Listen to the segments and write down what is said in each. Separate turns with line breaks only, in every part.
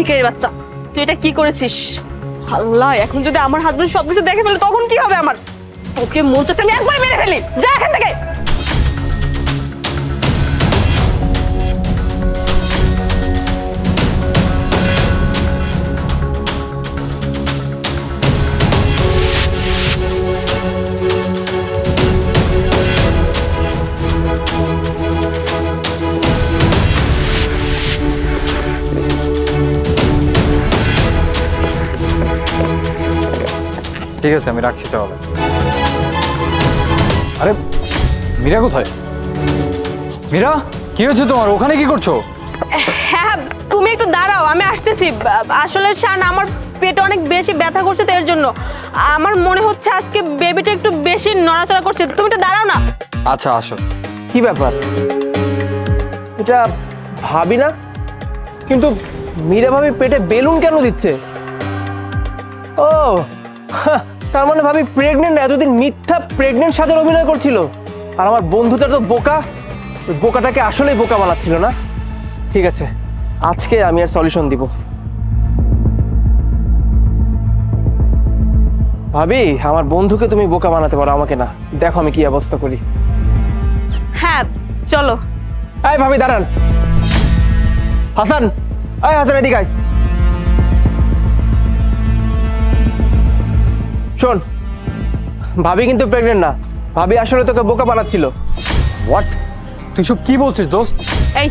ভিখারির বাচ্চা, তুই এটা কি করেছিস? আল্লাহ, এখন যদি আমার হাজবেন্ড সবকিছু দেখে ফেলে তখন কি হবে আমার? তোকে মন চাচ্ছে আমি একবার মেরে ফেলি। যা এখান থেকে।
ঠিক আছে, আমি রাখছি তাহলে। আরে মীরা কোথায়? মীরা, কি হয়েছে তোমার? ওখানে কি করছো?
হ্যাঁ, তুমি একটু দাঁড়াও, আমি আসতেছি। আসলে শান, আমার পেটে অনেক বেশি ব্যথা করছে, তো এর জন্য আমার মনে হচ্ছে আজকে বেবিটা একটু বেশি নড়াচড়া করছে। তুমি একটু দাঁড়াও না।
আচ্ছা আসো।
কি ব্যাপার? এটা ভাবি না, কিন্তু মীরা ভাবি পেটে বেলুন কেন দিচ্ছে? ও তার মানে ভাবি প্রেগনেন্ট না, এতদিন মিথ্যা প্রেগনেন্ট সাজার অভিনয় করছিল। আর আমার বন্ধুটা তো বোকা, ওই বোকাটাকে আসলেই বোকা বানাচ্ছিল না। ঠিক আছে, আজকে আমি আর সলিউশন দিব। ভাবি, আমার বন্ধুকে তুমি বোকা বানাতে পারো, আমাকে না। দেখো আমি কি অবস্থা করি।
হ্যাঁ চলো।
এই ভাবি দাঁড়ান। হাসান, এই হাসান এদিকে আয়। শোন, ভাবি কিন্তু প্রেগনেন্ট না, ভাবি আসলে তোকে বোকা বানাচ্ছিল।
হোয়াট? তুই সব কি বলছিস দোস্ত?
এই,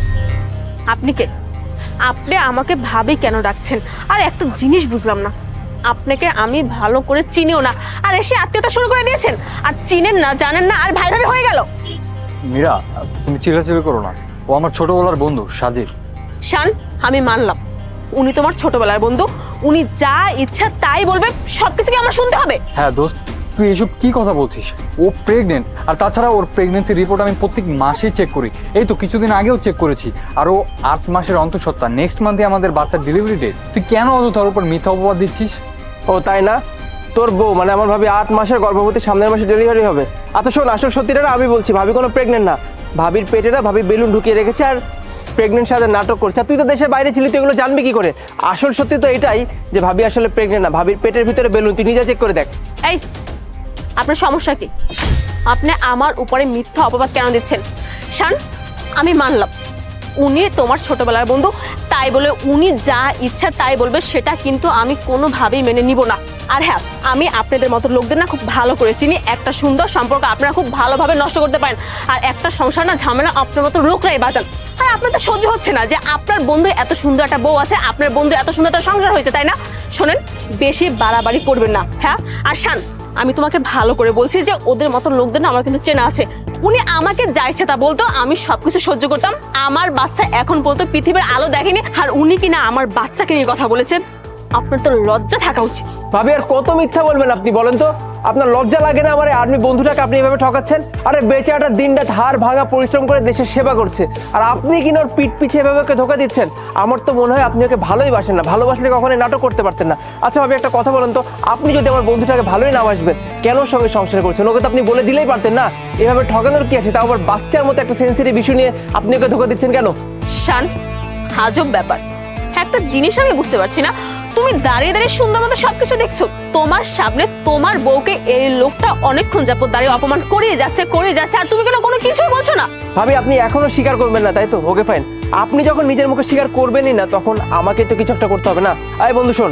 আপনি কে? আপনি আমাকে ভাবি কেন ডাকছেন? আর একটা জিনিস বুঝলাম না, আপনাকে আমি ভালো করে চিনিও না, আর এসে আত্মীয়তা শুরু করে দিয়েছেন। আর চিনেন না, জানেন না, আর ভাই ভাই হয়ে গেল।
মীরা, তুমি চিল্লাচিল্লি করো না। ও আমার ছোটবেলার বন্ধু সাজিদ।
শান, আমি মানলাম উনি তোমার ছোটবেলার বন্ধু, উনি যা ইচ্ছা তাই বলবে, সবকিছু কি আমার শুনতে হবে?
হ্যাঁ দোস্ত, তুই এসব কি কথা বলছিস? ও প্রেগনেন্ট, আর তাছাড়া ওর প্রেগনেন্সি রিপোর্ট আমি প্রত্যেক মাসেই চেক করি। এই তো কিছুদিন আগেও চেক করেছি। আর ও 8 মাসের অন্তঃসত্ত্বা। নেক্সট মান্থে আমাদের বাচ্চার ডেলিভারি ডেট। তুই কেন অযথার উপর মিথ্যা অপবাদ দিচ্ছিস?
ও তাই না? তোর বউ মানে আমার ভাবি 8 মাসের গর্ভবতী, সামনের মাসে ডেলিভারি হবে। আচ্ছা শোন, আসল সত্যিটা আমি বলছি, ভাবি কোনো প্রেগনেন্ট না। ভাবির পেটে না ভাবি বেলুন ঢুকিয়ে রেখেছে আর প্রেগনেন্ট সাথে নাটক করছে। তুই তো দেশের বাইরে ছিলি, তুই এগুলো জানবি কি করে? আসল সত্যি তো এটাই যে ভাবি আসলে প্রেগনেন্ট না, ভাবির পেটের ভিতরে বেলুন। তুই নিজে চেক করে দেখ।
এই, আপনার সমস্যা কি? আপনি আমার উপরে মিথ্যা অপবাদ কেন দিচ্ছেন? শান, আমি মানলাম উনি তোমার ছোটবেলার বন্ধু, তাই বলে উনি যা ইচ্ছা তাই বলবে সেটা কিন্তু আমি কোনোভাবেই মেনে নিব না। আর হ্যাঁ, আমি আপনাদের মতো লোকদের না খুব ভালো করে চিনি। একটা সুন্দর সম্পর্ক আপনারা খুব ভালোভাবে নষ্ট করতে পারেন, আর একটা সংসার না ঝামেলা আপনার মতো লোকরাই বাঁচান। আর আপনার তো সহ্য হচ্ছে না যে আপনার বন্ধু এত সুন্দর একটা বউ আছে, আপনার বন্ধু এত সুন্দর একটা সংসার হয়েছে, তাই না? শোনেন, বেশি বাড়াবাড়ি করবেন না। হ্যাঁ, আর শান, আমি তোমাকে ভালো করে বলছি যে ওদের মতো লোকদের না আমার কিন্তু চেনা আছে। উনি আমাকে যা ইচ্ছে তা বলতো, আমি সবকিছু সহ্য করতাম। আমার বাচ্চা এখন পর্যন্ত পৃথিবীর আলো দেখেনি, আর উনি কিনা আমার বাচ্চাকে নিয়ে কথা বলেছেন। আপনার তো লজ্জা থাকা উচিত।
ভাবি আর কত মিথ্যা বলবেন আপনি, বলেন তো? আপনার লজ্জা লাগে না আমার আর্মি বন্ধুটাকে আপনি এভাবে ঠকাচ্ছেন? আরে বেচারাটা দিনরাত হাড় ভাঙা পরিশ্রম করে দেশের সেবা করছে, আর আপনি কিনা ওর পিঠ পিছে এভাবে ওকে ধোকা দিচ্ছেন। আমার তো মনে হয় আপনি ওকে ভালোই বাসেন না, ভালোবাসলে কখনোই নাটক করতে পারতেন না। আচ্ছা ভাবি, একটা কথা বলেন তো, আপনি যদি আমার বন্ধুটাকে ভালোই না বাসবেন, কেন ওর সঙ্গে সংসার করছেন? ওকে তো আপনি বলে দিলেই পারতেন না। এভাবে ঠকানোর কি আছে? তাও আবার বাচ্চার মতো একটা সেন্সিটিভ ইস্যু নিয়ে আপনি ওকে ধোকা দিচ্ছেন কেন?
শান, আজব ব্যাপার। একটা জিনিস আমি বুঝতে পারছি না, তুমি দাঁড়িয়ে দাঁড়িয়ে সুন্দর মতো সবকিছু দেখছো, তোমার সামনে তোমার বউকে এই লোকটা অনেকক্ষণ যাবত দাঁড়িয়ে অপমান করে যাচ্ছে, আর তুমি কেন কোনো কিছু বলছো না?
ভাবি আপনি এখনো স্বীকার করবেন না, তাই তো? ওকে ফাইন, আপনি যখন নিজের মুখে স্বীকার করবেনই না, তখন আমাকে তো কিছু একটা করতে হবে না। আরে বন্ধু শোন,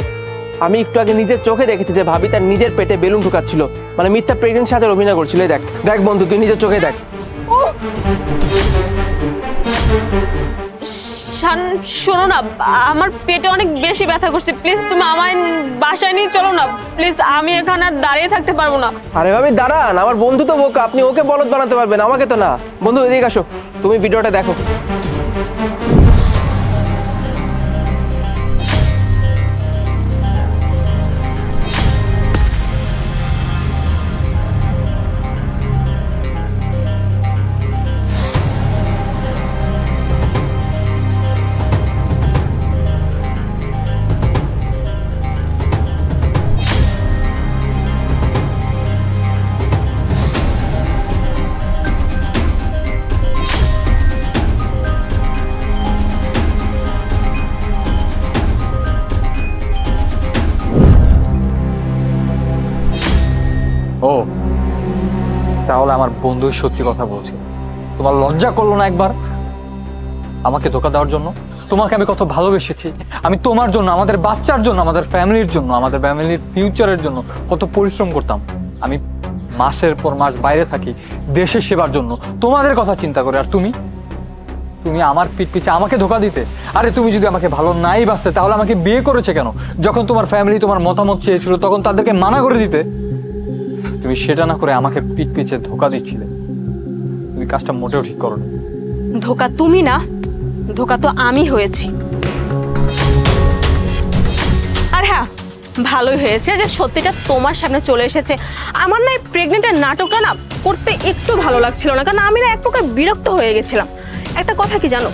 আমি একটু আগে নিজের চোখে দেখেছি যে ভাবি তার নিজের পেটে বেলুন ঢুকাচ্ছিল, মানে মিথ্যা প্রেগনেন্ট সাথে অভিনয় করছিল। দেখ দেখ বন্ধু, তুই নিজের চোখে দেখ।
শান, শোনো না, আমার পেটে অনেক বেশি ব্যথা করছে, প্লিজ তুমি আমায় বাসায় নিয়ে চলো না প্লিজ, আমি এখানে আর দাঁড়িয়ে থাকতে পারবো না।
আরে ভাবি দাঁড়ান, আমার বন্ধু তো বোকা, আপনি ওকে বলদ বানাতে পারবেন, আমাকে তো না। বন্ধু এদিকে আসো, তুমি ভিডিওটা দেখো।
তাহলে আমার বন্ধুই সত্যি কথা বলছে। তোমার লজ্জা করলো না একবার আমাকে ধোকা দেওয়ার জন্য? তোমাকে আমি কত ভালোবেসেছি, আমি তোমার জন্য, আমাদের বাচ্চার জন্য, আমাদের ফ্যামিলির জন্য, আমাদের ফ্যামিলির ফিউচারের জন্য কত পরিশ্রম করতাম। আমি মাসের পর মাস বাইরে থাকি দেশের সেবার জন্য, তোমাদের কথা চিন্তা করে। আর তুমি তুমি আমার পিঠ পিছে আমাকে ধোকা দিতে। আরে তুমি যদি আমাকে ভালো নাই বাসতে তাহলে আমাকে বিয়ে করেছে কেন? যখন তোমার ফ্যামিলি তোমার মতামত চেয়েছিল তখন তাদেরকে মানা করে দিতে। তুমি সেটা না করে আমাকে পিঠ পিছে ধোকা দিচ্ছিলে। তুমি কাজটা মোটেও ঠিক করো না।
ধোকা তুমি না, ধোকা তো আমি হয়েছি। আর হ্যাঁ, ভালোই হয়েছে যে সত্যিটা তোমার সামনে চলে এসেছে। আমার না প্রেগনেন্টের নাটকটা না করতে একটু ভালো লাগছিল না, কারণ আমি না এক প্রকার বিরক্ত হয়ে গেছিলাম। একটা কথা কি জানো,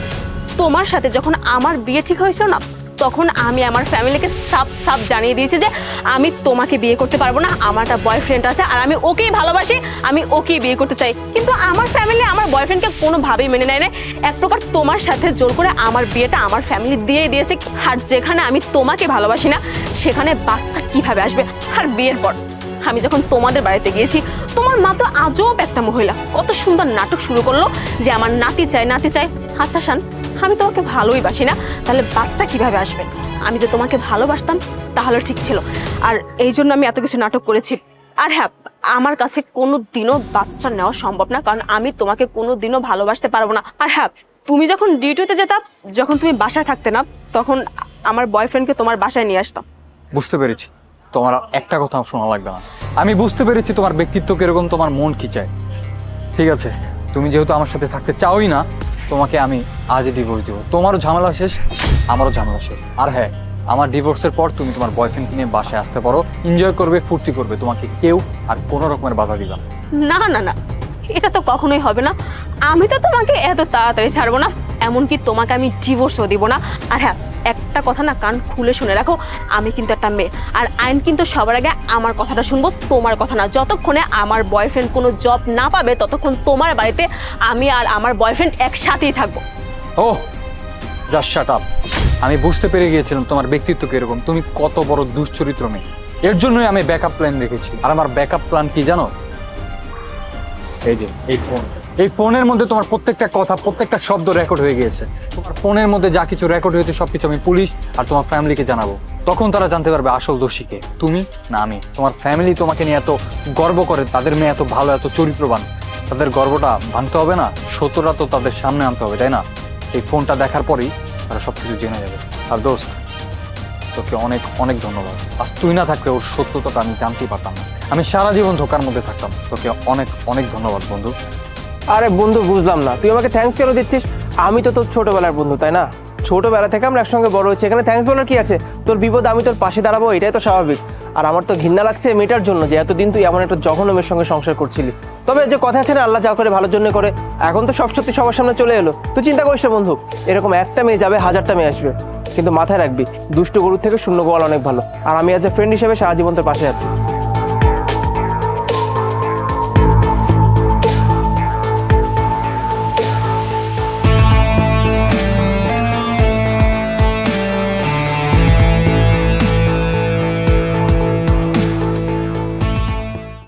তোমার সাথে যখন আমার বিয়ে ঠিক হয়েছিল না, তখন আমি আমার ফ্যামিলিকে সাফ সাফ জানিয়ে দিয়েছি যে আমি তোমাকে বিয়ে করতে পারবো না, আমার একটা বয়ফ্রেন্ড আছে আর আমি ওকেই ভালোবাসি, আমি ওকেই বিয়ে করতে চাই। কিন্তু আমার ফ্যামিলি আমার বয়ফ্রেন্ডকে কোনোভাবেই মেনে নেয় না। এক প্রকার তোমার সাথে জোর করে আমার বিয়েটা আমার ফ্যামিলি দিয়েই দিয়েছে। আর যেখানে আমি তোমাকে ভালোবাসি না সেখানে বাচ্চা কিভাবে আসবে? আর বিয়ের পর আমি যখন তোমাদের বাড়িতে গিয়েছি, তোমার মা তো আজব একটা মহিলা, কত সুন্দর নাটক শুরু করলো যে আমার নাতি চাই নাতি চাই। আচ্ছা শান, আমি তোমাকে ভালোই বাসি না, তাহলে বাচ্চা কিভাবে আসবে? আমি যে তোমাকে ভালোবাসতাম তাহলে ঠিক ছিল, আর এই জন্য আমি এত কিছু নাটক করেছি। আর হ্যাঁ, আমার কাছে কোনো দিনও বাচ্চা নেওয়া সম্ভব না, কারণ আমি তোমাকে কোনো দিনও ভালোবাসতে পারবো না। আর হ্যাঁ, তুমি যখন ডিউটিতে যেতাম, যখন তুমি বাসায় থাকতে না, তখন আমার বয়ফ্রেন্ডকে তোমার বাসায় নিয়ে আসতাম।
বুঝতে পেরেছি, তোমার একটা কথা শোনা লাগবে না। আমি বুঝতে পেরেছি তোমার ব্যক্তিত্ব কিরকম, তোমার মন কি চায়। ঠিক আছে, তুমি যেহেতু আমার সাথে থাকতে চাওই না, তোমাকে আমি আজই ডিভোর্স দিব। তোমারও ঝামেলা শেষ, আমারও ঝামেলা শেষ। আর হ্যাঁ, আমার ডিভোর্সের পর তুমি তোমার বয়ফ্রেন্ডকে নিয়ে বাসায় আসতে পারো, এনজয় করবে, ফুর্তি করবে, তোমাকে কেউ আর কোনো রকমের বাধা দিবে না।
না না না, এটা তো কখনোই হবে না। আমি তো তোমাকে এত তাড়াতাড়ি ছাড়বো না, এমনকি তোমাকে আমি ডিভোর্সও দিব না। আর হ্যাঁ, একটা কথা না কান খুলে শুনে রাখো, আমি কিন্তু একটা মেয়ে, আর আইন কিন্তু সবার আগে আমার কথাটা শুনবো, তোমার কথা না। যতক্ষণে আমার বয়ফ্রেন্ড কোনো জব না পাবে ততক্ষণ তোমার বাড়িতে আমি আর আমার বয়ফ্রেন্ড একসাথেই থাকবো।
ও জাস্ট শাট আপ। আমি বুঝতে পেরে গিয়েছিলাম তোমার ব্যক্তিত্ব কিরকম, তুমি কত বড় দুশ্চরিত্র মেয়ে। এর জন্যই আমি ব্যাকআপ প্ল্যান রেখেছি। আর আমার ব্যাকআপ প্ল্যান কি জানো? এই যে এই ফোন, এই ফোনের মধ্যে তোমার প্রত্যেকটা কথা, প্রত্যেকটা শব্দ রেকর্ড হয়ে গিয়েছে। তোমার ফোনের মধ্যে যা কিছু রেকর্ড হয়েছে সবকিছু আমি পুলিশ আর তোমার ফ্যামিলিকে জানাবো। তখন তারা জানতে পারবে আসল দোষীকে, তুমি না আমি। তোমার ফ্যামিলি তোমাকে নিয়ে এত গর্ব করে, তাদের মেয়ে এত ভালো, এত চরিত্রবান, তাদের গর্বটা ভাঙতে হবে না, সত্যটা তো তাদের সামনে আনতে হবে, তাই না? এই ফোনটা দেখার পরেই তারা সবকিছু জেনে যাবে। আর দোস্ত, তোকে অনেক অনেক ধন্যবাদ। আর তুই না থাকলে ওর সত্যতাটা আমি জানতেই পারতাম না, আমি সারা জীবন ধোকার মধ্যে থাকতাম। তোকে অনেক অনেক ধন্যবাদ বন্ধু।
আরে বন্ধু, বুঝলাম না তুই আমাকে থ্যাঙ্কস কেন দিচ্ছিস? আমি তো তোর ছোটবেলার বন্ধু, তাই না? ছোটবেলা থেকে আমরা একসঙ্গে বড় হয়েছি, এখানে থ্যাঙ্কস বলার কি আছে? তোর বিপদ আমি তোর পাশে দাঁড়াবো, এটাই তো স্বাভাবিক। আর আমার তো ঘৃণা লাগছে মেয়েটার জন্য যে এতদিন তুই এমন একটা জঘন্য মেয়ের সঙ্গে সংসার করছিলি। তবে যে কথা আছে না, আল্লাহ যা করে ভালোর জন্য করে, এখন তো সব সত্যি সবার সামনে চলে এলো। তুই চিন্তা করিস না বন্ধু, এরকম একটা মেয়ে যাবে, হাজারটা মেয়ে আসবে, কিন্তু মাথায় রাখবি দুষ্ট গরুর থেকে শূন্য গোয়াল অনেক ভালো। আর আমি আজ এ ফ্রেন্ড হিসেবে সারা জীবন তোর পাশে আছি।